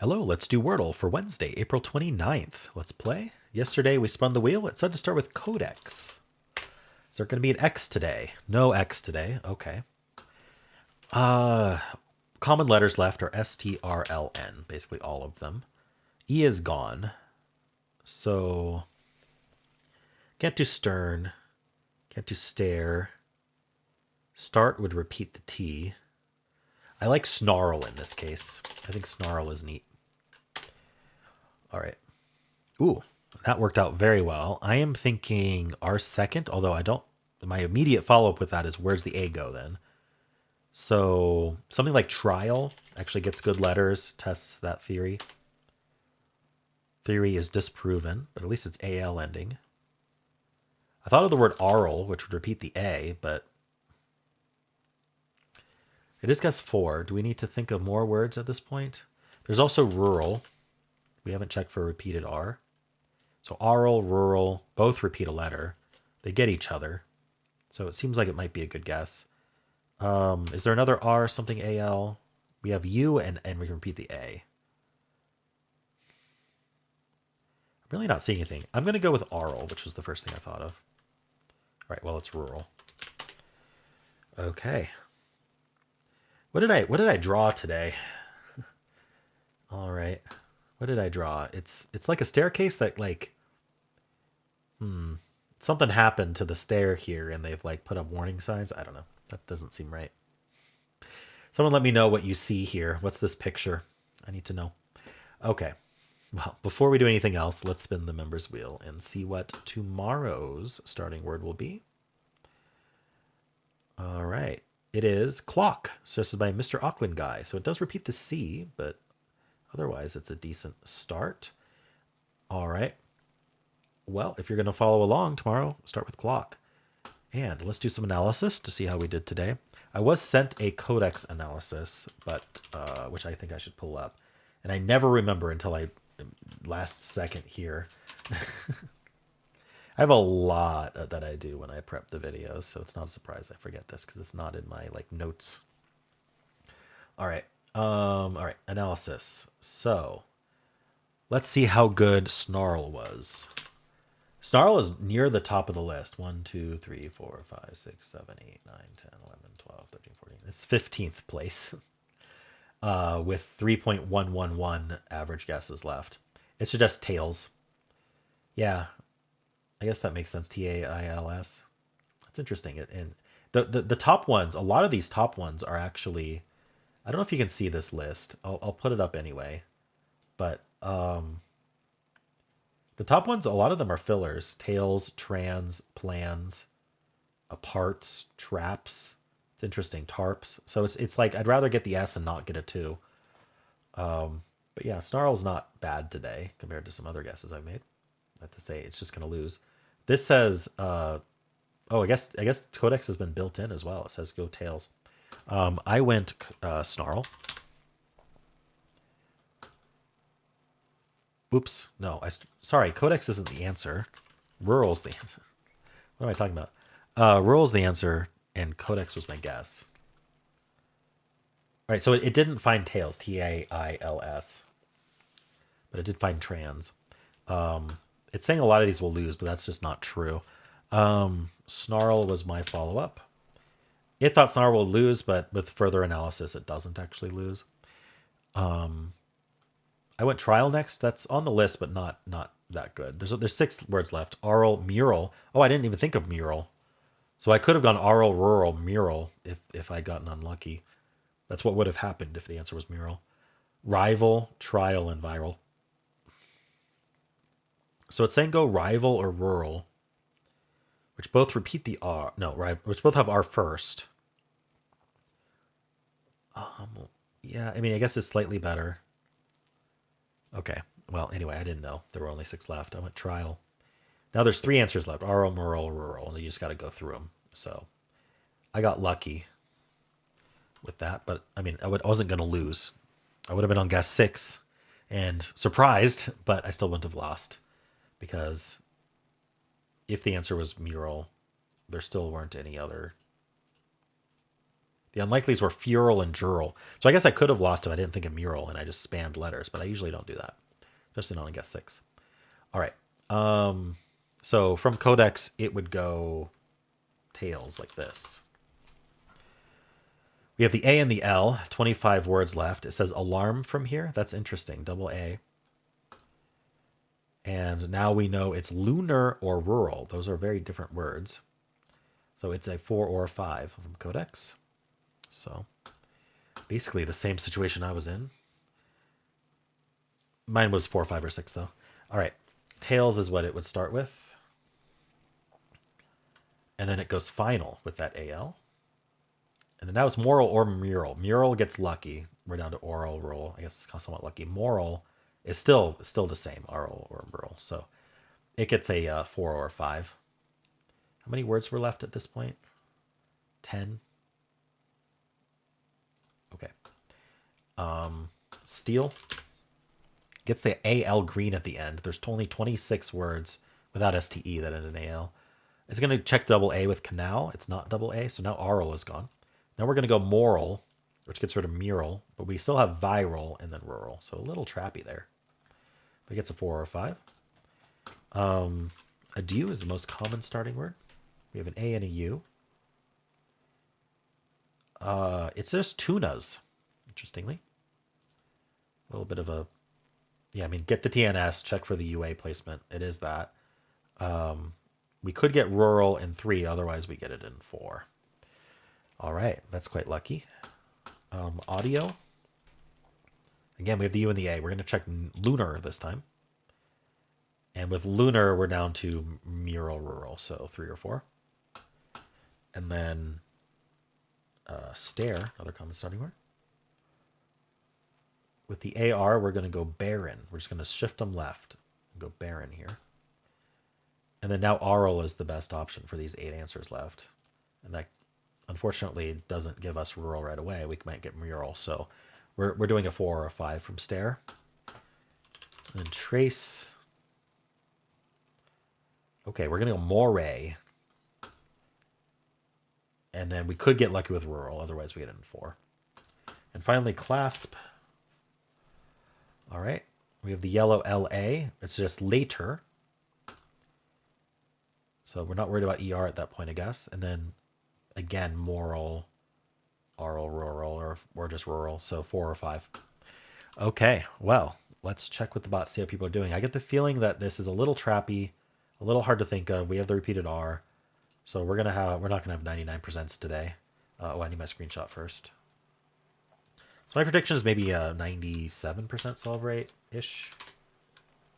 Hello, let's do Wordle for Wednesday, April 29th. Let's play. Yesterday we spun the wheel. It said to start with codex. Is there going to be an X today? No X today. Okay. Common letters left are STRLN, basically all of them. E is gone. So can't do stern. Can't do stare. Start would repeat the T. I like snarl in this case. I think snarl is neat. All right. Ooh, that worked out very well. I am thinking our second, although I don't. My immediate follow up with that is where's the A go then? So something like trial actually gets good letters, tests that theory. Theory is disproven, but at least it's AL ending. I thought of the word aural, which would repeat the A, but it is guess 4. Do we need to think of more words at this point? There's also rural. We haven't checked for repeated R. So aural, rural, both repeat a letter. They get each other. So it seems like it might be a good guess. Is there another R, something AL? We have U and we can repeat the A. I'm really not seeing anything. I'm going to go with aural, which was the first thing I thought of. All right, well, it's rural. Okay. What did I draw today? All right. What did I draw? It's like a staircase that something happened to the stair here and they've like put up warning signs. I don't know. That doesn't seem right. Someone let me know what you see here. What's this picture? I need to know. Okay. Well, before we do anything else, let's spin the members wheel and see what tomorrow's starting word will be. All right. It is clock, suggested by Mr. Auckland Guy. So it does repeat the C, but otherwise it's a decent start. All right. Well, if you're going to follow along tomorrow, start with clock. And let's do some analysis to see how we did today. I was sent a codex analysis, but which I think I should pull up. And I never remember until I last second here. I have a lot that I do when I prep the videos, so it's not a surprise I forget this because it's not in my notes. All right. All right, analysis. So let's see how good snarl was. Snarl is near the top of the list. 1, 2, 3, 4, 5, 6, 7, 8, 9, 10, 11, 12, 13, 14. It's 15th place with 3.111 average guesses left. It suggests tails. Yeah, I guess that makes sense. TAILS. That's interesting. And the top ones, a lot of these top ones are actually, I don't know if you can see this list. I'll put it up anyway. But the top ones, a lot of them are fillers. Tails, trans, plans, parts, traps. It's interesting. Tarps. So it's like I'd rather get the S and not get a 2. But yeah, snarl's not bad today compared to some other guesses I've made. I have to say it's just gonna lose. This says oh, I guess codex has been built in as well. It says go tails. I went snarl. Oops, no, sorry, codex isn't the answer. Rural's the answer. What am I talking about? Rural's the answer, and codex was my guess. All right, so it didn't find tails, TAILS, but it did find trans. It's saying a lot of these will lose, but that's just not true. Snarl was my follow-up. It thought snarl will lose, but with further analysis, it doesn't actually lose. I went trial next. That's on the list, but not that good. There's 6 words left. Aural, mural. Oh, I didn't even think of mural. So I could have gone aural, rural, mural if I'd gotten unlucky. That's what would have happened if the answer was mural. Rival, trial, and viral. So it's saying go rival or rural, which both repeat the R. No, right, which both have R first. Yeah, I mean, I guess it's slightly better. Okay. Well, anyway, I didn't know. There were only 6 left. I went trial. Now there's 3 answers left. Aural, mural, rural. And you just got to go through them. So I got lucky with that. But, I mean, I wasn't going to lose. I would have been on guess 6 and surprised, but I still wouldn't have lost. Because if the answer was mural, there still weren't any other. The unlikelies were fural and jural. So I guess I could have lost if I didn't think of mural and I just spammed letters, but I usually don't do that, especially not on guess 6. All right. So from codex, it would go tails like this. We have the A and the L, 25 words left. It says alarm from here. That's interesting. Double A. And now we know it's lunar or rural. Those are very different words. So it's a 4 or a 5 from codex. So basically the same situation I was in. Mine was 4, 5, or 6 though. All right. Tails is what it would start with. And then it goes final with that AL. And then now it's moral or mural. Mural gets lucky. We're down to oral, rural. I guess it's somewhat lucky. Moral is still the same, oral or rural. So it gets a 4 or a 5. How many words were left at this point? 10. Okay. Steel gets the AL green at the end. There's only 26 words without STE that end in AL. It's going to check double A with canal. It's not double A, so now oral is gone. Now we're going to go moral, which gets rid of mural, but we still have viral and then rural. So a little trappy there. But it gets a 4 or a 5. Adieu is the most common starting word. We have an A and a U. It's just tunas, interestingly. A little bit of a, yeah, I mean, get the TNS, check for the UA placement. It is that. We could get rural in 3, otherwise we get it in 4. All right, that's quite lucky. Audio. Again, we have the U and the A. We're going to check lunar this time. And with lunar, we're down to mural, rural, so 3 or 4. And then stare, another common starting word. With the AR, we're going to go barren. We're just going to shift them left and go barren here. And then now oral is the best option for these 8 answers left. And that, unfortunately, doesn't give us rural right away. We might get mural. So we're doing a 4 or a 5 from stare. And then trace. Okay, we're going to go moray. And then we could get lucky with rural. Otherwise, we get it in 4. And finally, clasp. All right. We have the yellow LA. It's just later. So we're not worried about ER at that point, I guess. And then, again, moral, oral, rural, or just rural. So 4 or 5. Okay, well, let's check with the bot, see how people are doing. I get the feeling that this is a little trappy, a little hard to think of. We have the repeated R. So we're not gonna have 99% today. I need my screenshot first. So my prediction is maybe a 97% solve rate ish.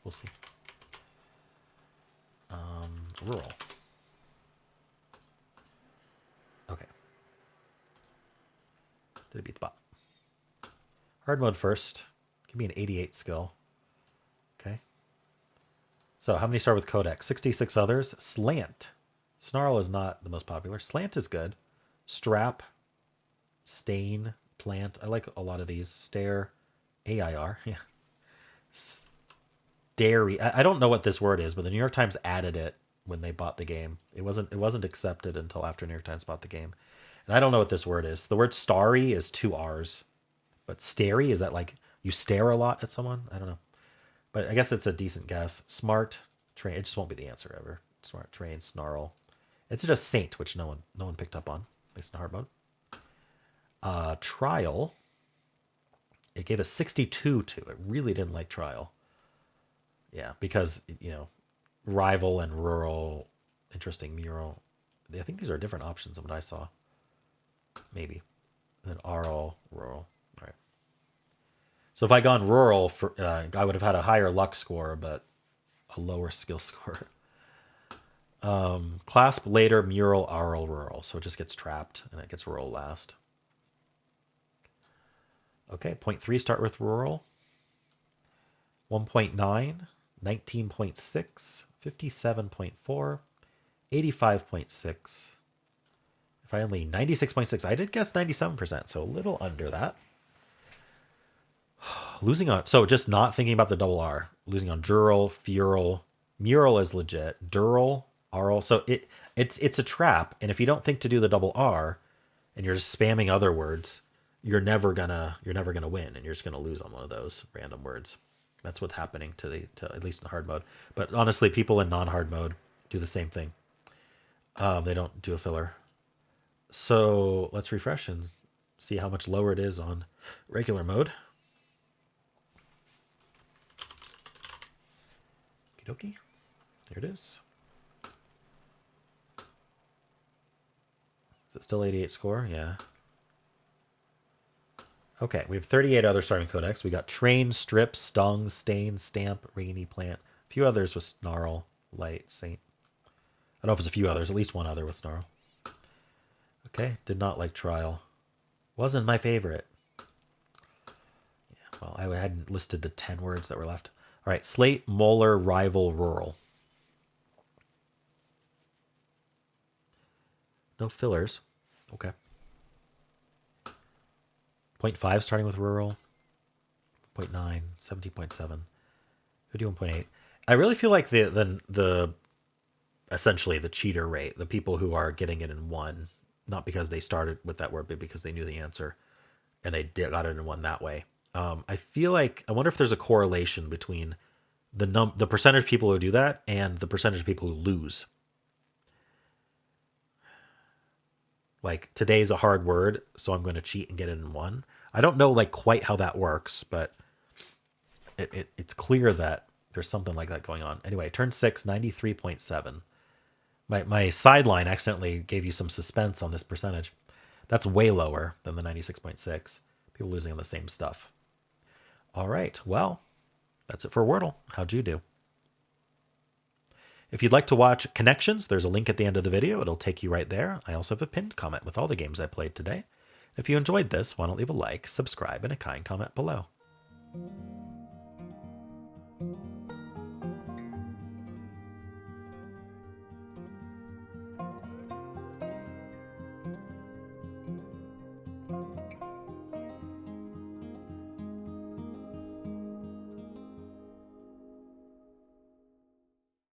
We'll see. Rural. Okay. Did it beat the bot? Hard mode first. Give me an 88 skill. Okay. So how many start with codex? 66 others. Slant. Snarl is not the most popular. Slant is good. Strap. Stain. Plant. I like a lot of these. Stare. AIR. Yeah. Dairy. I don't know what this word is, but the New York Times added it when they bought the game. It wasn't accepted until after New York Times bought the game. And I don't know what this word is. The word starry is 2 R's. But starey, is that like you stare a lot at someone? I don't know. But I guess it's a decent guess. Smart. Train. It just won't be the answer ever. Smart. Train. Snarl. It's just saint, which no one picked up on, at least in hard mode. Trial. It gave a 62 to. It really didn't like trial. Yeah, because, rival and rural, interesting mural. I think these are different options than what I saw. Maybe. And then rural. All right. So if I gone rural, I would have had a higher luck score, but a lower skill score. Clasp later, mural, rural. So it just gets trapped, and it gets rural last. Okay, 0.3, start with rural. 1.9, 19.6, 57.4, 85.6. Finally, 96.6. I did guess 97%, so a little under that. Losing on, so just not thinking about the double R. Losing on dural, fural. Mural is legit. Dural, aural. So it's a trap, and if you don't think to do the double R, and you're just spamming other words, you're never gonna win, and you're just gonna lose on one of those random words. That's what's happening to at least in hard mode. But honestly, people in non-hard mode do the same thing. They don't do a filler. So let's refresh and see how much lower it is on regular mode. Okie dokie. There it is. Is it still 88 score? Yeah. Okay, we have 38 other starting codecs. We got Train, Strip, Stung, Stain, Stamp, Rainy Plant. A few others with Snarl, Light, Saint. I don't know if it's a few others, at least one other with Snarl. Okay, did not like Trial. Wasn't my favorite. Yeah, well, I hadn't listed the 10 words that were left. All right, Slate, Molar, Rival, Rural. No fillers. Okay. 0.5 starting with rural. 0.9, 17.7, 51.8. I really feel like the essentially the cheater rate, the people who are getting it in one, not because they started with that word, but because they knew the answer and got it in one that way. I feel like I wonder if there's a correlation between the percentage of people who do that and the percentage of people who lose. Like today's a hard word, so I'm going to cheat and get it in one. I don't know like quite how that works, but it's clear that there's something like that going on. Anyway, turn 6, 93.7. My sideline accidentally gave you some suspense on this percentage. That's way lower than the 96.6. People losing on the same stuff. All right, well, that's it for Wordle. How'd you do? If you'd like to watch Connections, there's a link at the end of the video. It'll take you right there. I also have a pinned comment with all the games I played today. If you enjoyed this, why don't leave a like, subscribe, and a kind comment below.